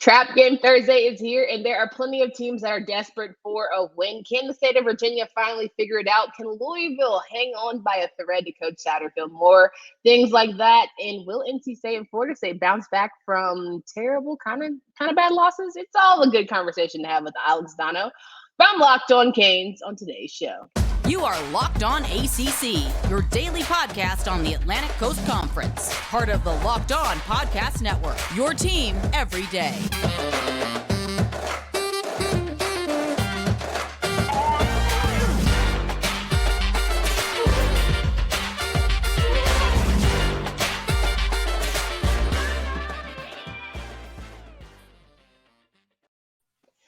Trap Game Thursday is here, and there are plenty of teams that are desperate for a win. Can the state of Virginia finally figure it out? Can Louisville hang on by a thread to Coach Satterfield? More things like that. And will NC State and Florida State bounce back from terrible, kind of bad losses? It's all a good conversation to have with Alex Donno from Locked On Canes on today's show. You are Locked On ACC, your daily podcast on the Atlantic Coast Conference. Part of the Locked On Podcast Network, your team every day.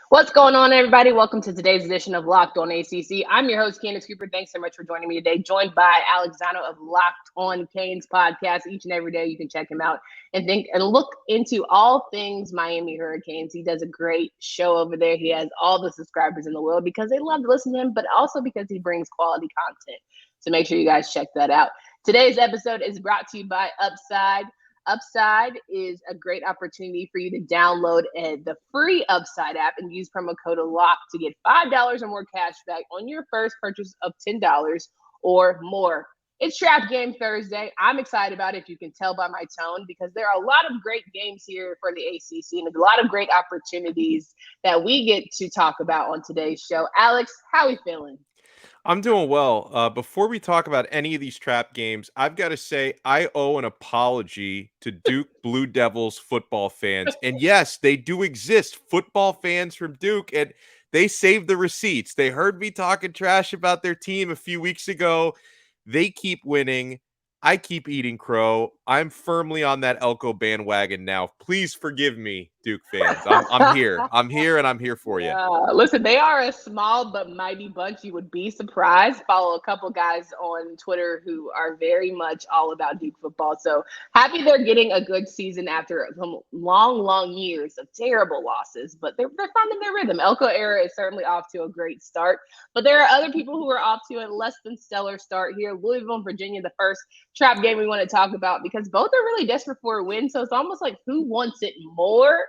What's going on, everybody? Welcome to today's edition of Locked On ACC. I'm your host, Candace Cooper. Thanks so much for joining me today. Joined by Alex Donno of Locked On Canes podcast. Each and every day you can check him out and look into all things Miami Hurricanes. He does a great show over there. He has all the subscribers in the world because they love to listen to him, but also because he brings quality content. So make sure you guys check that out. Today's episode is brought to you by Upside. Upside is a great opportunity for you to download the free Upside app and use promo code LOCK to get $5 or more cash back on your first purchase of $10 or more. It's Trap Game Thursday. I'm excited about it, if you can tell by my tone, because there are a lot of great games here for the ACC and a lot of great opportunities that we get to talk about on today's show. Alex, how are we feeling? I'm doing well. Before we talk about any of these trap games, I've got to say I owe an apology to Duke Blue Devils football fans. And yes, they do exist, football fans from Duke, and they saved the receipts. They heard me talking trash about their team a few weeks ago. They keep winning. I keep eating crow. I'm firmly on that Elko bandwagon now. Please forgive me, Duke fans. I'm here. I'm here, and I'm here for you. Listen, they are a small but mighty bunch. You would be surprised. Follow a couple guys on Twitter who are very much all about Duke football. So happy they're getting a good season after some long years of terrible losses. But they're finding their rhythm. Elko era is certainly off to a great start. But there are other people who are off to a less than stellar start here. Louisville and Virginia, the first trap game we want to talk about, because both are really desperate for a win. So it's almost like, who wants it more?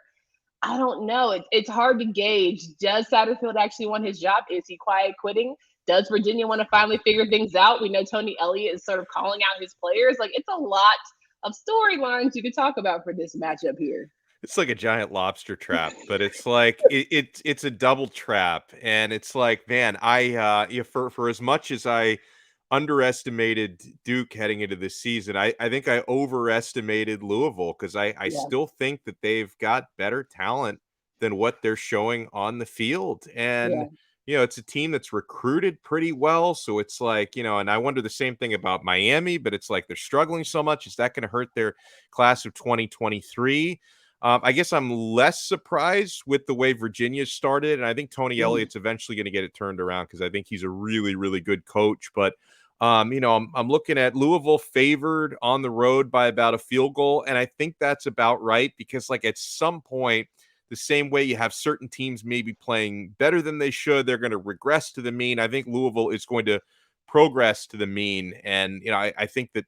I don't know. It's hard to gauge. Does Satterfield actually want his job? Is he quiet quitting? Does Virginia want to finally figure things out? We know Tony Elliott is sort of calling out his players. Like, it's a lot of storylines you could talk about for this matchup here. It's like a giant lobster trap, but it's like it's a double trap, and it's like, man, for as much as I underestimated Duke heading into this season, I think I overestimated Louisville, because I still think that they've got better talent than what they're showing on the field. And it's a team that's recruited pretty well. So it's like, and I wonder the same thing about Miami, but it's like they're struggling so much. Is that going to hurt their class of 2023? I guess I'm less surprised with the way Virginia started. And I think Tony Elliott's eventually going to get it turned around, because I think he's a really, really good coach. But I'm looking at Louisville favored on the road by about a field goal. And I think that's about right, because like at some point, the same way you have certain teams maybe playing better than they should, they're going to regress to the mean. I think Louisville is going to progress to the mean. And, I think that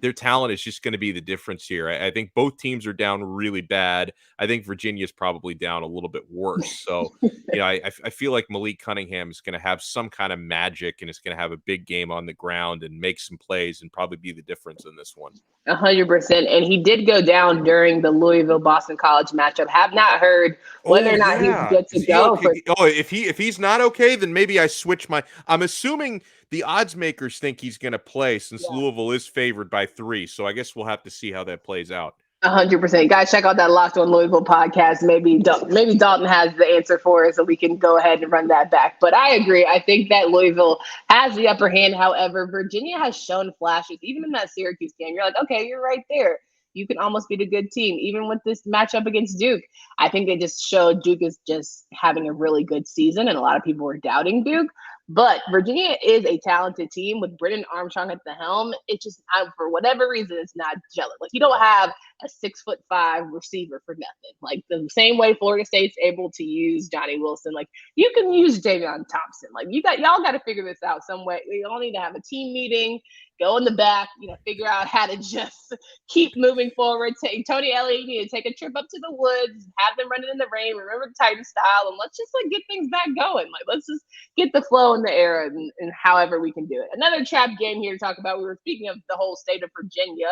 their talent is just going to be the difference here. I think both teams are down really bad. I think Virginia is probably down a little bit worse. So, I feel like Malik Cunningham is going to have some kind of magic, and is going to have a big game on the ground and make some plays and probably be the difference in this one. 100%. And he did go down during the Louisville-Boston College matchup. Have not heard whether or not he's good to go. Okay? If he's not okay, then maybe I switch I'm assuming the odds makers think he's going to play, since Louisville is favored by 3. So I guess we'll have to see how that plays out. 100%. Guys, check out that Locked On Louisville podcast. Maybe Dalton has the answer for us, so we can go ahead and run that back. But I agree. I think that Louisville has the upper hand. However, Virginia has shown flashes, even in that Syracuse game. You're like, okay, you're right there. You can almost beat a good team. Even with this matchup against Duke, I think they just showed Duke is just having a really good season, and a lot of people were doubting Duke. But Virginia is a talented team with Brennan Armstrong at the helm. It just, for whatever reason, it's not gelling. Like, you don't have a 6'5" receiver for nothing. Like the same way Florida State's able to use Johnny Wilson, like you can use Javion Thompson. Like y'all got to figure this out some way. We all need to have a team meeting, go in the back, figure out how to just keep moving forward. Tony Elliott, you need to take a trip up to the woods, have them running in the rain, remember the Titan style, and let's just get things back going. Like let's just get the flow in the air and however we can do it. Another trap game here to talk about. We were speaking of the whole state of Virginia.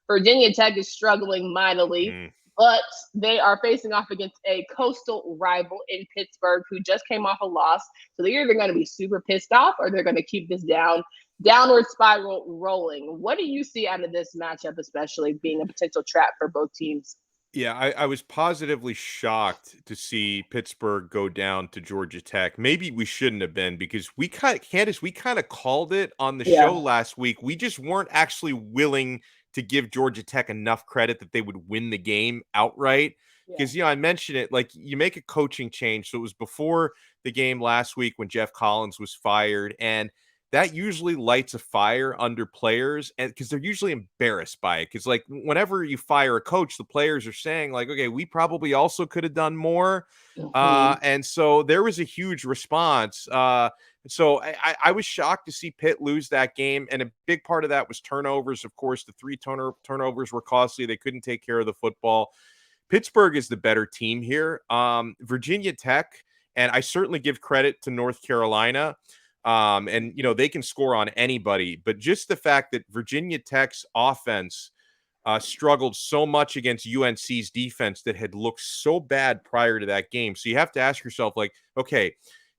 Virginia Tech is struggling mightily, but they are facing off against a coastal rival in Pittsburgh who just came off a loss. So they're either going to be super pissed off or they're going to keep this downward spiral rolling. What do you see out of this matchup, especially being a potential trap for both teams? Yeah, I was positively shocked to see Pittsburgh go down to Georgia Tech. Maybe we shouldn't have been because we kind of called it on the show last week. We just weren't actually willing to give Georgia Tech enough credit that they would win the game outright. Because, I mentioned it, like you make a coaching change. So it was before the game last week when Jeff Collins was fired, and that usually lights a fire under players, and because they're usually embarrassed by it. Because like whenever you fire a coach, the players are saying like, okay, we probably also could have done more. And so there was a huge response. So I was shocked to see Pitt lose that game. And a big part of that was turnovers. Of course, the 3 turnovers were costly. They couldn't take care of the football. Pittsburgh is the better team here. Virginia Tech, and I certainly give credit to North Carolina. And they can score on anybody, but just the fact that Virginia Tech's offense struggled so much against UNC's defense that had looked so bad prior to that game. So you have to ask yourself, like, okay,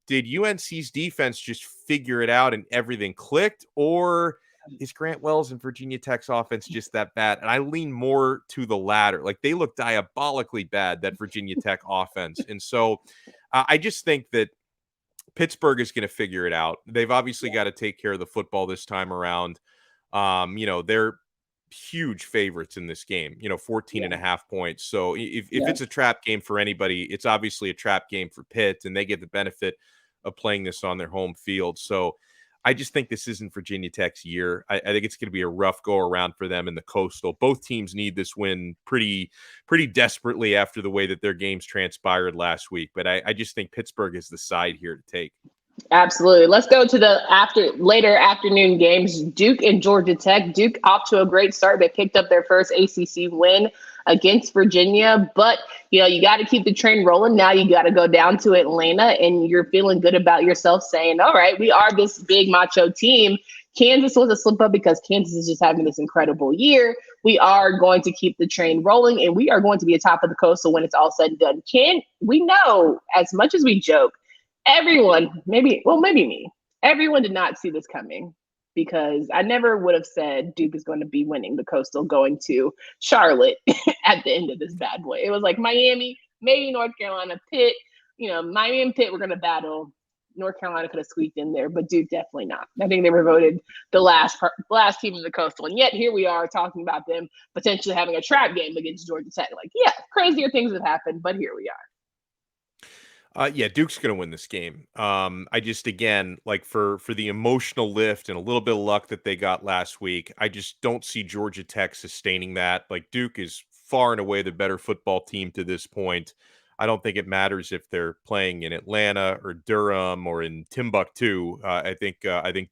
did UNC's defense just figure it out and everything clicked, or is Grant Wells and Virginia Tech's offense just that bad? And I lean more to the latter. Like they look diabolically bad, that Virginia Tech offense. And so I just think that Pittsburgh is going to figure it out. They've obviously got to take care of the football this time around. They're huge favorites in this game, 14 and a half points. So if it's a trap game for anybody, it's obviously a trap game for Pitt, and they get the benefit of playing this on their home field. So I just think this isn't Virginia Tech's year. I think it's going to be a rough go around for them in the Coastal. Both teams need this win pretty desperately after the way that their games transpired last week. But I just think Pittsburgh is the side here to take. Absolutely. Let's go to the later afternoon games. Duke and Georgia Tech. Duke off to a great start. They picked up their first ACC win against Virginia, but you got to keep the train rolling. Now you got to go down to Atlanta, and you're feeling good about yourself, saying, all right, we are this big macho team. Kansas was a slip up because Kansas is just having this incredible year. We are going to keep the train rolling, and we are going to be atop of the Coastal when it's all said and done. We know, as much as we joke, everyone, maybe me, everyone did not see this coming, because I never would have said Duke is going to be winning the Coastal going to Charlotte at the end of this bad boy. It was like Miami, maybe North Carolina, Pitt. Miami and Pitt were going to battle. North Carolina could have squeaked in there, but Duke definitely not. I think they were voted the last team in the Coastal, and yet here we are talking about them potentially having a trap game against Georgia Tech. Like, yeah, crazier things have happened, but here we are. Duke's going to win this game. I just, again, like for the emotional lift and a little bit of luck that they got last week, I just don't see Georgia Tech sustaining that. Like Duke is far and away the better football team to this point. I don't think it matters if they're playing in Atlanta or Durham or in Timbuktu. I think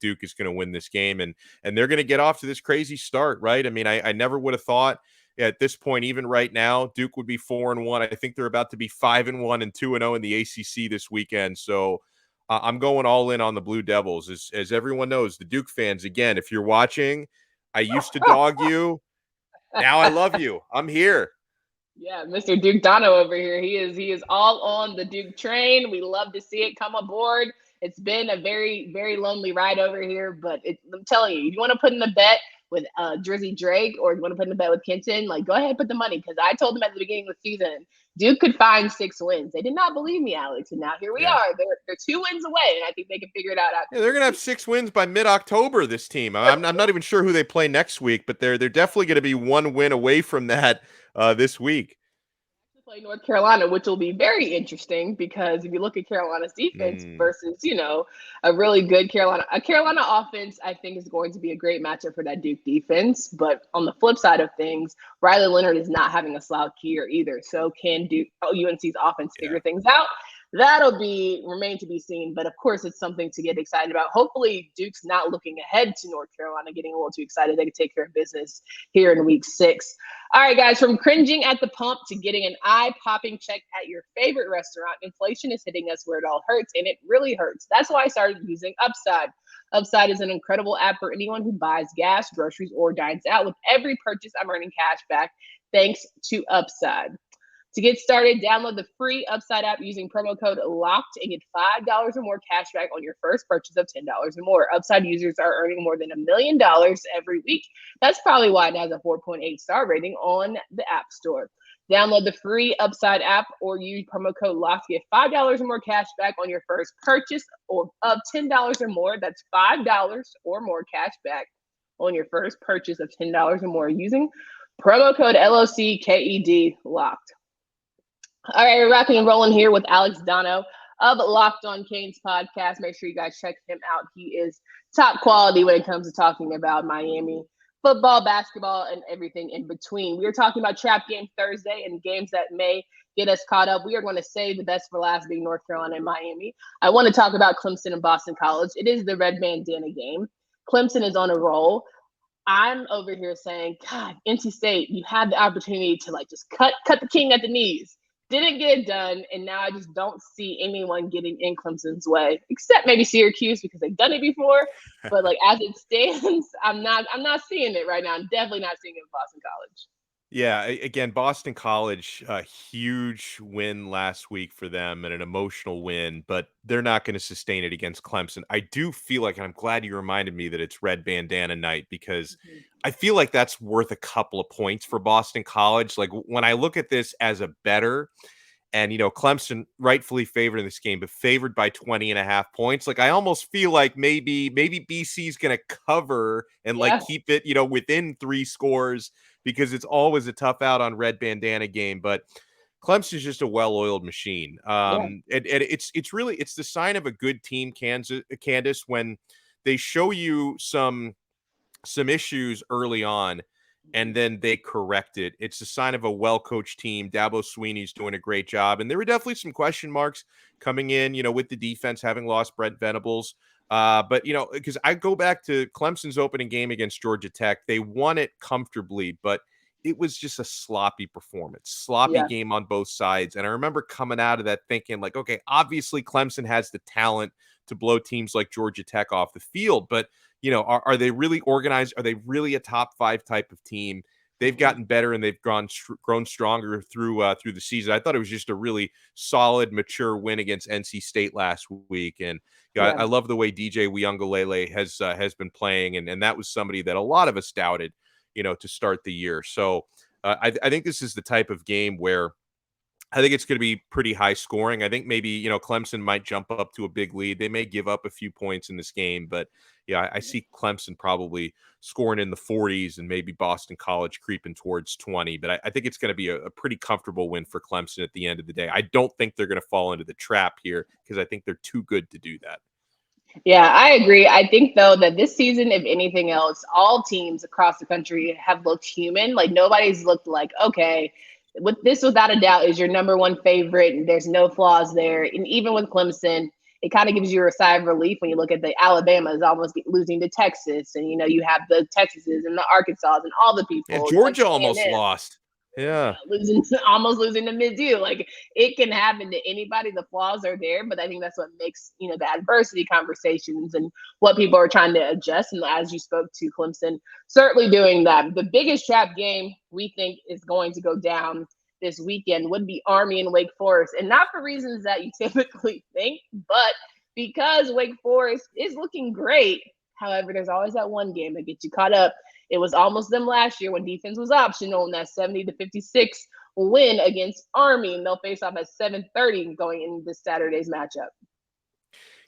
Duke is going to win this game, and they're going to get off to this crazy start, right? I mean, I never would have thought at this point, even right now, Duke would be 4-1. I think they're about to be 5-1 and 2-0 in the ACC this weekend. So I'm going all in on the Blue Devils. As everyone knows, the Duke fans, again, if you're watching, I used to dog you. Now I love you. I'm here. Yeah, Mr. Duke Donno over here. He is all on the Duke train. We love to see it come aboard. It's been a very, very lonely ride over here, but I'm telling you, if you want to put in a bet with Drizzy Drake, or you want to put in a bet with Kenton, like, go ahead and put the money, because I told them at the beginning of the season Duke could find 6 wins. They did not believe me, Alex, and now here we are. They're 2 wins away, and I think they can figure it out. They're gonna have 6 wins by mid-October. This team. I'm not even sure who they play next week, but they're definitely going to be 1 win away from that this week. play North Carolina, which will be very interesting because if you look at Carolina's defense versus, a really good Carolina offense, I think is going to be a great matchup for that Duke defense. But on the flip side of things, Riley Leonard is not having a slouch year either. So can UNC's offense figure things out? That'll remain to be seen. But of course, it's something to get excited about. Hopefully, Duke's not looking ahead to North Carolina, getting a little too excited. They can take care of business here in week 6. All right, guys, from cringing at the pump to getting an eye-popping check at your favorite restaurant, inflation is hitting us where it all hurts, and it really hurts. That's why I started using Upside. Upside is an incredible app for anyone who buys gas, groceries, or dines out. With every purchase, I'm earning cash back thanks to Upside. To get started, download the free Upside app using promo code LOCKED and get $5 or more cash back on your first purchase of $10 or more. Upside users are earning more than $1 million every week. That's probably why it has a 4.8 star rating on the App Store. Download the free Upside app or use promo code LOCKED to get $5 or more cash back on your first purchase of $10 or more. That's $5 or more cash back on your first purchase of $10 or more using promo code LOCKED LOCKED. All right, we're rocking and rolling here with Alex Donno of Locked On Canes podcast. Make sure you guys check him out. He is top quality when it comes to talking about Miami football, basketball, and everything in between. We are talking about Trap Game Thursday and games that may get us caught up. We are going to save the best for last, being North Carolina and Miami. I want to talk about Clemson and Boston College. It is the red bandana game. Clemson is on a roll. I'm over here saying, God, NC State, you had the opportunity to just cut the king at the knees. Didn't get it done, and now I just don't see anyone getting in Clemson's way, except maybe Syracuse because they've done it before. But as it stands, I'm not seeing it right now. I'm definitely not seeing it in Boston College. Yeah, again, Boston College, a huge win last week for them and an emotional win, but they're not going to sustain it against Clemson. I do feel like, and I'm glad you reminded me that it's red bandana night, because I feel like that's worth a couple of points for Boston College. When I look at this as a bettor, and, Clemson rightfully favored in this game, but favored by 20.5 points. I almost feel like maybe BC's going to cover and keep it, within 3 scores, because it's always a tough out on red bandana game. But Clemson's just a well-oiled machine. And it's really the sign of a good team, Candace, when they show you some issues early on, and then they correct it. It's a sign of a well-coached team. Dabo Swinney's doing a great job. And there were definitely some question marks coming in, with the defense having lost Brent Venables. But, because I go back to Clemson's opening game against Georgia Tech, they won it comfortably, but it was just a sloppy performance, sloppy game on both sides. And I remember coming out of that thinking okay, obviously Clemson has the talent to blow teams like Georgia Tech off the field, but are they really organized? Are they really a top 5 type of team? They've gotten better and they've grown stronger through the season. I thought it was just a really solid, mature win against NC State last week. And I love the way DJ Uyunglele has been playing. And that was somebody that a lot of us doubted, to start the year. So I think this is the type of game where I think it's going to be pretty high scoring. I think maybe, Clemson might jump up to a big lead. They may give up a few points in this game, but I see Clemson probably scoring in the 40s and maybe Boston College creeping towards 20. But I think it's going to be a pretty comfortable win for Clemson at the end of the day. I don't think they're going to fall into the trap here, because I think they're too good to do that. Yeah, I agree. I think, though, that this season, if anything else, all teams across the country have looked human. Nobody's looked like, okay, with this, without a doubt, is your number one favorite, and there's no flaws there. And even with Clemson, it kind of gives you a sigh of relief when you look at the Alabama is almost losing to Texas, and you have the Texases and the Arkansas and all the people. And Georgia almost lost. Yeah, almost losing to Mizzou. It can happen to anybody. The flaws are there, but I think that's what makes the adversity conversations and what people are trying to adjust. And as you spoke to, Clemson certainly doing that. The biggest trap game we think is going to go down this weekend would be Army and Wake Forest, and not for reasons that you typically think, but because Wake Forest is looking great. However, there's always that one game that gets you caught up. It was almost them last year when defense was optional in that 70-56 win against Army, and they'll face off at 7:30 going into this Saturday's matchup.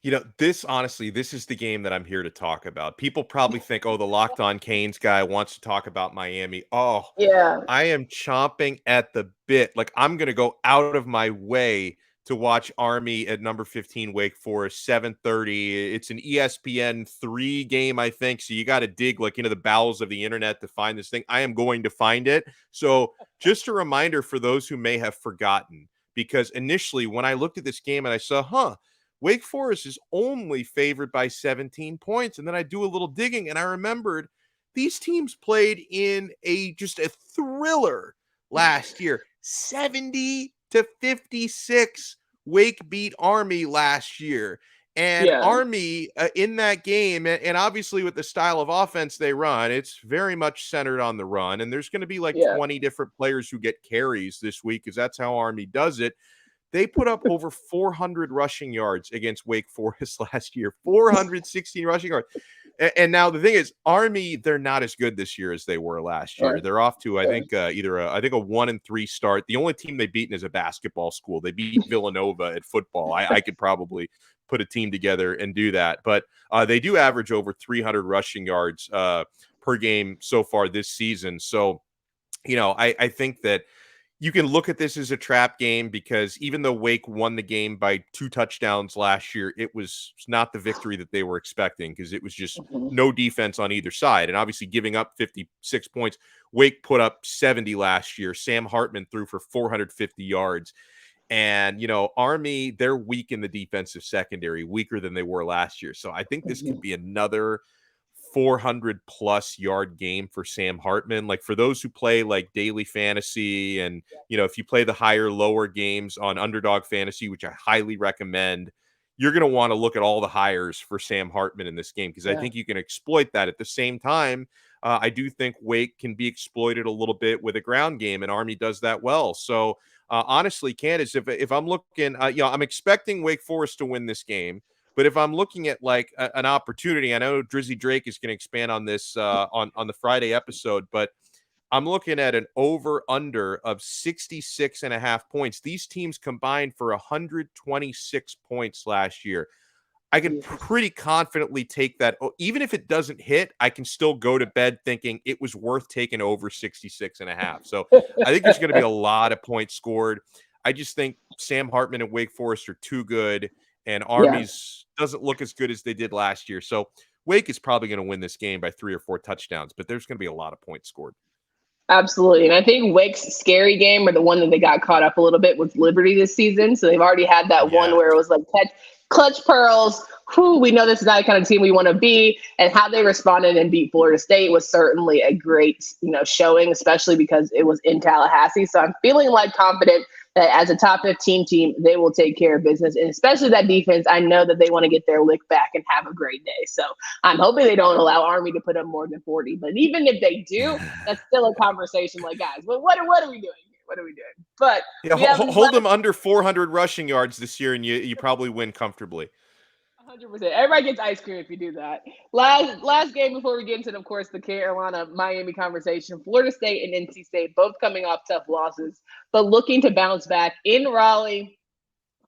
This is the game that I'm here to talk about. People probably think, oh, the Locked On Canes guy wants to talk about Miami. Oh, Yeah. I am chomping at the bit. Like, I'm going to go out of my way to watch Army at number 15 Wake Forest, 7:30. It's an ESPN 3 game, I think. So you got to dig like into the bowels of the internet to find this thing. I am going to find it. So just a reminder for those who may have forgotten, because initially when I looked at this game and I saw, Wake Forest is only favored by 17 points. And then I do a little digging and I remembered these teams played in just a thriller last year. 70-56 Wake beat Army last year. And Yeah. Army in that game, and obviously with the style of offense they run, it's very much centered on the run. And there's going to be like 20 different players who get carries this week because that's how Army does it. They put up over 400 rushing yards against Wake Forest last year, 416 rushing yards. And now the thing is, Army, they're not as good this year as they were last year. Right. They're off to, I think, a 1-3 start. The only team they've beaten is a basketball school. They beat Villanova at football. I could probably put a team together and do that. But they do average over 300 rushing yards per game so far this season. So, I think that you can look at this as a trap game because even though Wake won the game by 2 touchdowns last year, it was not the victory that they were expecting because it was just no defense on either side. And obviously giving up 56 points, Wake put up 70 last year. Sam Hartman threw for 450 yards. And, Army, they're weak in the defensive secondary, weaker than they were last year. So I think this could be another 400 plus yard game for Sam Hartman. Like for those who play like daily fantasy and, if you play the higher, lower games on Underdog Fantasy, which I highly recommend, you're going to want to look at all the hires for Sam Hartman in this game because I think you can exploit that. At the same time, I do think Wake can be exploited a little bit with a ground game, and Army does that well. So honestly, Candace, if I'm looking, I'm expecting Wake Forest to win this game. But if I'm looking at like an opportunity, I know Drizzy Drake is going to expand on this on the Friday episode, but I'm looking at an over-under of 66.5 points. These teams combined for 126 points last year. I can pretty confidently take that. Even if it doesn't hit, I can still go to bed thinking it was worth taking over 66.5. So I think there's going to be a lot of points scored. I just think Sam Hartman and Wake Forest are too good, and Army's doesn't look as good as they did last year. So Wake is probably going to win this game by 3 or 4 touchdowns, but there's going to be a lot of points scored. Absolutely. And I think Wake's scary game, or the one that they got caught up a little bit, was Liberty this season. So they've already had that one where it was like clutch pearls. We know this is not the kind of team we want to be. And how they responded and beat Florida State was certainly a great, showing, especially because it was in Tallahassee. So I'm feeling like confident that as a top 15 team, they will take care of business. And especially that defense, I know that they want to get their lick back and have a great day. So I'm hoping they don't allow Army to put up more than 40. But even if they do, that's still a conversation. Like, guys, what are we doing here? What are we doing? But hold them under 400 rushing yards this year, and you probably win comfortably. 100%. Everybody gets ice cream if you do that. Last game before we get into, of course, the Carolina-Miami conversation. Florida State and NC State both coming off tough losses, but looking to bounce back in Raleigh.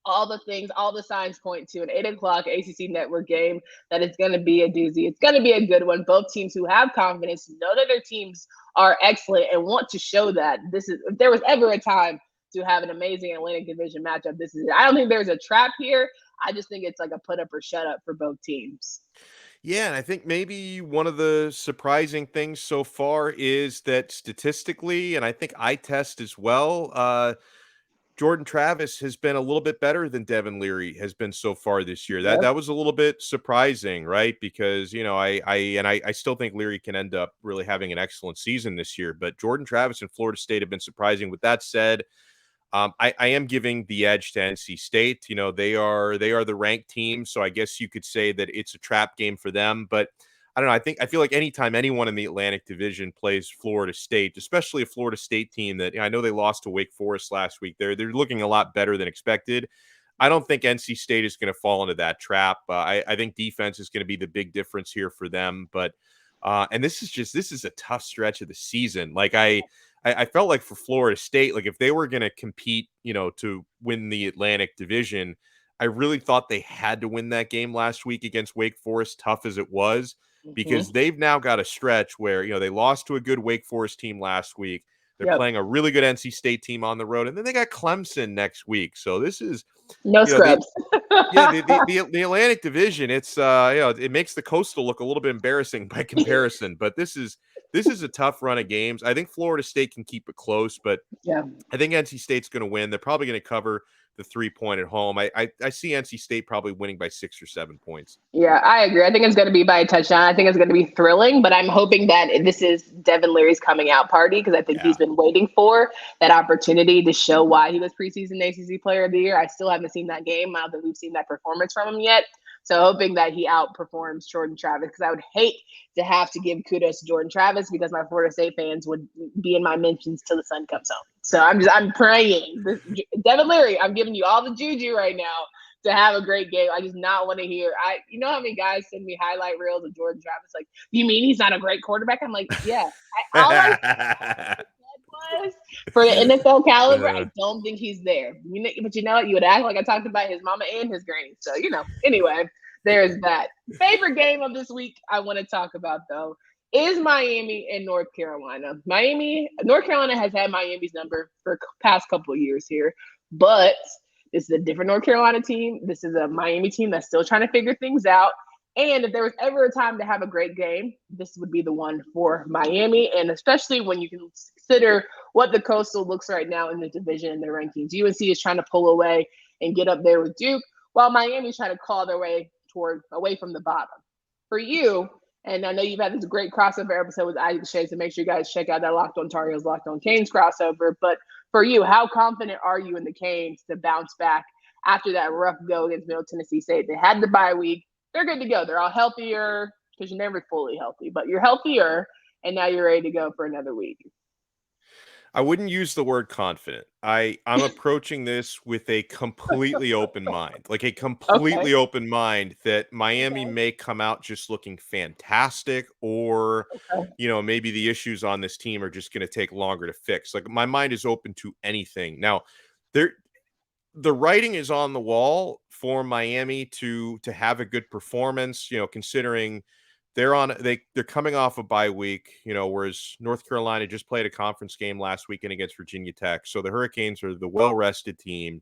All the signs point to an 8 o'clock ACC network game that is going to be a doozy. It's going to be a good one. Both teams who have confidence know that their teams are excellent and want to show that. If there was ever a time to have an amazing Atlantic Division matchup, this is it. I don't think there's a trap here. I just think it's like a put up or shut up for both teams. Yeah, and I think maybe one of the surprising things so far is that statistically, and I think eye test as well, Jordan Travis has been a little bit better than Devin Leary has been so far this year. That was a little bit surprising, right? Because I still think Leary can end up really having an excellent season this year. But Jordan Travis and Florida State have been surprising. With that said, I am giving the edge to NC State. They are the ranked team, so I guess you could say that it's a trap game for them. But I don't know. I feel like anytime anyone in the Atlantic Division plays Florida State, especially a Florida State team that I know they lost to Wake Forest last week, they're looking a lot better than expected. I don't think NC State is going to fall into that trap. I think defense is going to be the big difference here for them. But and this is a tough stretch of the season. Like I felt like for Florida State, like if they were going to compete, to win the Atlantic Division, I really thought they had to win that game last week against Wake Forest, tough as it was, because they've now got a stretch where, they lost to a good Wake Forest team last week. They're playing a really good NC State team on the road, and then they got Clemson next week. So this is no scrubs. The Atlantic Division. It's it makes the Coastal look a little bit embarrassing by comparison, but this is a tough run of games. I think Florida State can keep it close, but I think NC State's going to win. They're probably going to cover the 3-point at home. I see NC State probably winning by 6 or 7 points. Yeah, I agree. I think it's going to be by a touchdown. I think it's going to be thrilling, but I'm hoping that this is Devin Leary's coming out party, because I think he's been waiting for that opportunity to show why he was preseason ACC Player of the Year. I still haven't seen that game. I don't think we've seen that performance from him yet. So hoping that he outperforms Jordan Travis, because I would hate to have to give kudos to Jordan Travis, because my Florida State fans would be in my mentions till the sun comes home. So I'm praying. Devin Leary, I'm giving you all the juju right now to have a great game. I just not want to hear. You know how many guys send me highlight reels of Jordan Travis? Like, you mean he's not a great quarterback? I'm like, yeah. All I said was for the NFL caliber, I don't think he's there. But you know what? You would act like I talked about his mama and his granny. So anyway, there's that. Favorite game of this week I want to talk about, though, is Miami and North Carolina. North Carolina has had Miami's number for the past couple of years here, but this is a different North Carolina team. This is a Miami team that's still trying to figure things out. And if there was ever a time to have a great game, this would be the one for Miami. And especially when you can consider what the Coastal looks right now in the division and their rankings. UNC is trying to pull away and get up there with Duke, while Miami's trying to claw their way away from the bottom. For you, and I know you've had this great crossover episode with Isaac Shea, so make sure you guys check out that Locked On Tar Heels, Locked On Canes crossover. But for you, how confident are you in the Canes to bounce back after that rough go against Middle Tennessee State? They had the bye week. They're good to go. They're all healthier, because you're never fully healthy, but you're healthier, and now you're ready to go for another week. I wouldn't use the word confident. I'm approaching this with a completely open mind, like a completely open mind that Miami may come out just looking fantastic, or, maybe the issues on this team are just going to take longer to fix. Like, my mind is open to anything. Now, the writing is on the wall for Miami to have a good performance, considering they're coming off a bye week, whereas North Carolina just played a conference game last weekend against Virginia Tech. So the Hurricanes are the well-rested team.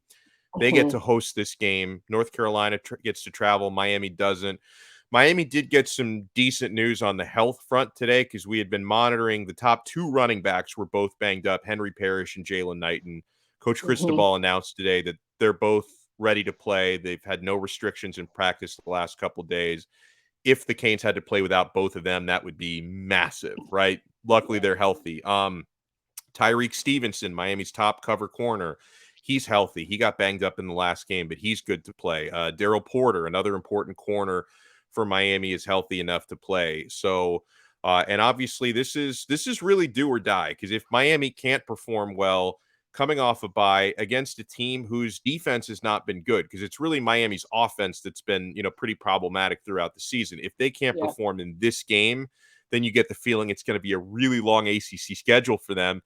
They get to host this game. North Carolina gets to travel. Miami doesn't. Miami did get some decent news on the health front today, because we had been monitoring the top 2 running backs were both banged up, Henry Parrish and Jalen Knighton. Coach Cristobal announced today that they're both ready to play. They've had no restrictions in practice the last couple of days. If the Canes had to play without both of them, that would be massive, right? Luckily, they're healthy. Tyreek Stevenson, Miami's top cover corner, he's healthy. He got banged up in the last game, but he's good to play. Daryl Porter, another important corner for Miami, is healthy enough to play. So, and obviously, this is really do or die, because if Miami can't perform well coming off a bye against a team whose defense has not been good, because it's really Miami's offense that's been, pretty problematic throughout the season. If they can't perform in this game, then you get the feeling it's going to be a really long ACC schedule for them.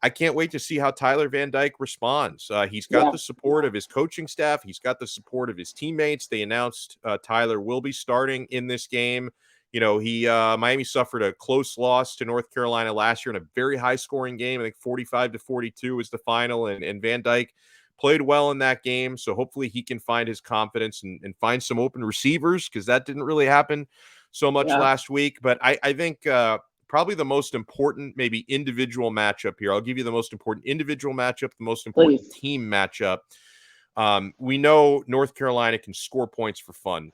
I can't wait to see how Tyler Van Dyke responds. He's got the support of his coaching staff. He's got the support of his teammates. They announced Tyler will be starting in this game. Miami suffered a close loss to North Carolina last year in a very high-scoring game. I think 45-42 was the final, and Van Dyke played well in that game. So hopefully he can find his confidence and find some open receivers, because that didn't really happen so much last week. But I think probably the most important maybe individual matchup here. I'll give you the most important individual matchup, the most important team matchup. We know North Carolina can score points for fun.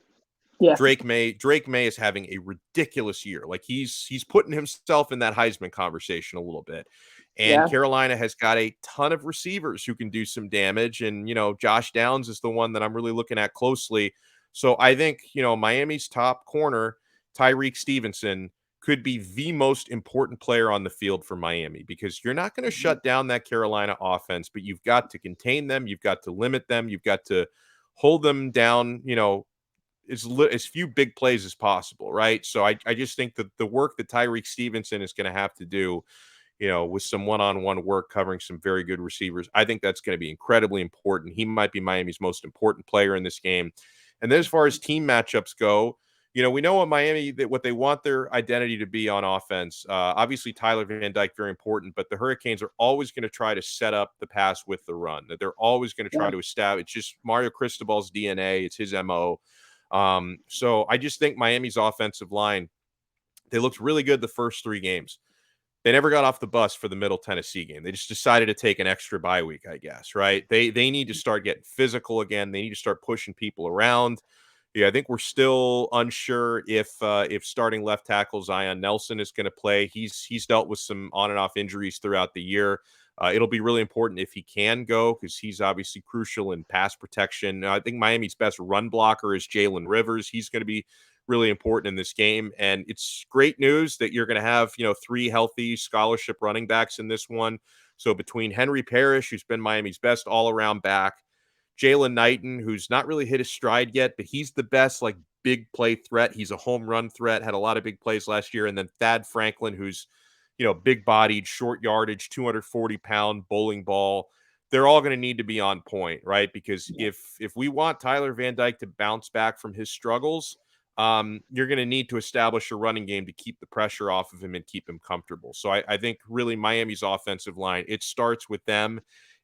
Yeah. Drake May is having a ridiculous year. Like, he's putting himself in that Heisman conversation a little bit. And Carolina has got a ton of receivers who can do some damage. And, Josh Downs is the one that I'm really looking at closely. So I think, Miami's top corner, Tyreek Stevenson, could be the most important player on the field for Miami, because you're not going to shut down that Carolina offense, but you've got to contain them. You've got to limit them. You've got to hold them down, as few big plays as possible, right? So I just think that the work that Tyreek Stevenson is going to have to do with some one-on-one work covering some very good receivers. I think that's going to be incredibly important. He might be Miami's most important player in this game. And then as far as team matchups go, we know what Miami, what they want their identity to be on offense. Obviously, Tyler Van Dyke, very important, but the Hurricanes are always going to try to set up the pass with the run. That they're always going to try to establish. It's just Mario Cristobal's DNA. It's his MO. So I just think Miami's offensive line, they looked really good the first 3 games. They never got off the bus for the Middle Tennessee game. They just decided to take an extra bye week, I guess, right? They need to start getting physical again. They need to start pushing people around. Yeah, I think we're still unsure if starting left tackle Zion Nelson is going to play. He's dealt with some on and off injuries throughout the year. It'll be really important if he can go because he's obviously crucial in pass protection. I think Miami's best run blocker is Jalen Rivers. He's going to be really important in this game. And it's great news that you're going to have, 3 healthy scholarship running backs in this one. So between Henry Parrish, who's been Miami's best all-around back, Jalen Knighton, who's not really hit his stride yet, but he's the best big play threat. He's a home run threat, had a lot of big plays last year. And then Thad Franklin, who's, big bodied, short yardage, 240-pound bowling ball. They're all going to need to be on point, right? Because if we want Tyler Van Dyke to bounce back from his struggles, you're going to need to establish a running game to keep the pressure off of him and keep him comfortable. So I think really Miami's offensive line, it starts with them.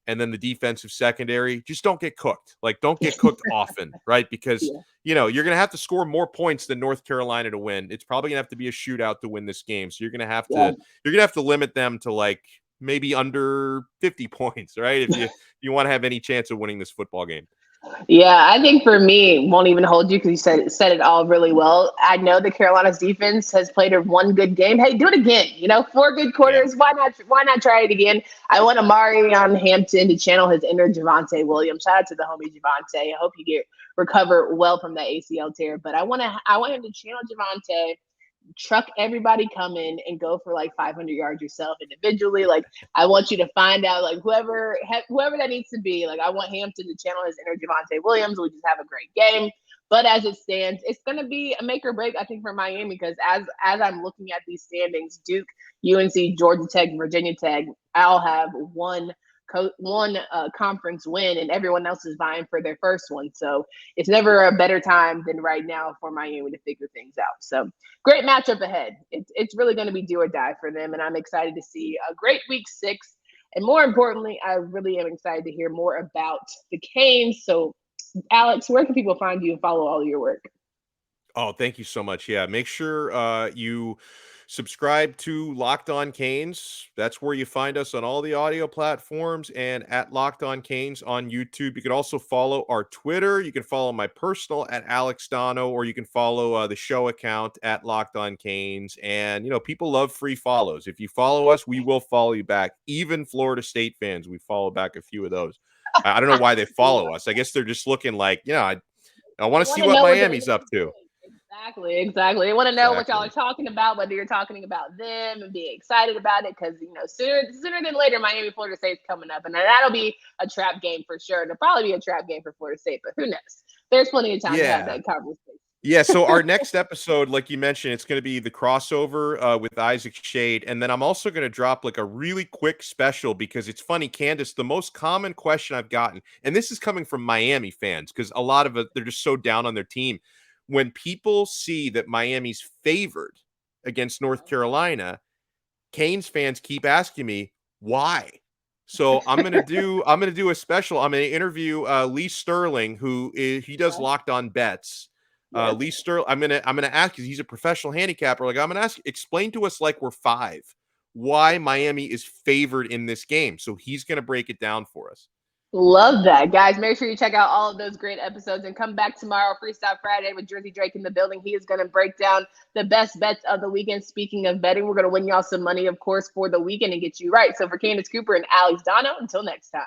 And then the defensive secondary, just don't get cooked. Don't get cooked often, right? Because, you're going to have to score more points than North Carolina to win. It's probably going to have to be a shootout to win this game. So you're going to have to limit them to maybe under 50 points, right? If you want to have any chance of winning this football game. Yeah, I think for me, won't even hold you because you said it all really well. I know the Carolina's defense has played one good game. Hey, do it again. 4 good quarters. Yeah. Why not try it again? I want Amari on Hampton to channel his inner Javonte Williams. Shout out to the homie Javonte. I hope you recover well from that ACL tear. But I want him to channel Javonte, truck everybody coming and go for 500 yards yourself individually. I want you to find out whoever that needs to be. I want Hampton to channel his inner Javonte Williams. We just have a great game. But as it stands, it's going to be a make or break, I think, for Miami because as I'm looking at these standings, Duke, UNC, Georgia Tech, Virginia Tech, I'll have one conference win and everyone else is vying for their first one. So it's never a better time than right now for Miami to figure things out. So great matchup ahead. It's really going to be do or die for them. And I'm excited to see a great week 6. And more importantly, I really am excited to hear more about the Canes. So Alex, where can people find you and follow all of your work? Oh, thank you so much. Yeah, make sure you subscribe to Locked On Canes. That's where you find us on all the audio platforms and at Locked On Canes on YouTube. You can also follow our Twitter. You can follow my personal at Alex Donno, or you can follow the show account at Locked On Canes. And, people love free follows. If you follow us, we will follow you back. Even Florida State fans, we follow back a few of those. I don't know why they follow us. I guess they're just looking I want to see what Miami's up to. Exactly. They want to know what y'all are talking about, whether you're talking about them and being excited about it, because sooner than later, Miami Florida State's coming up, and that'll be a trap game for sure. It'll probably be a trap game for Florida State, but who knows? There's plenty of time to have that conversation. Yeah, so our next episode, like you mentioned, it's going to be the crossover with Isaac Shade, and then I'm also going to drop a really quick special because it's funny, Candace, the most common question I've gotten, and this is coming from Miami fans because a lot of it, they're just so down on their team. When people see that Miami's favored against North Carolina, Canes fans keep asking me why. So I'm gonna do a special. I'm gonna interview Lee Sterling, he does Locked On Bets. Lee Sterling. I'm gonna ask because he's a professional handicapper. I'm gonna ask, explain to us we're 5, why Miami is favored in this game. So he's gonna break it down for us. Love that. Guys, make sure you check out all of those great episodes and come back tomorrow, Freestyle Friday, with Jersey Drake in the building. He is going to break down the best bets of the weekend. Speaking of betting, we're going to win y'all some money, of course, for the weekend and get you right. So for Candace Cooper and Alex Donno, until next time.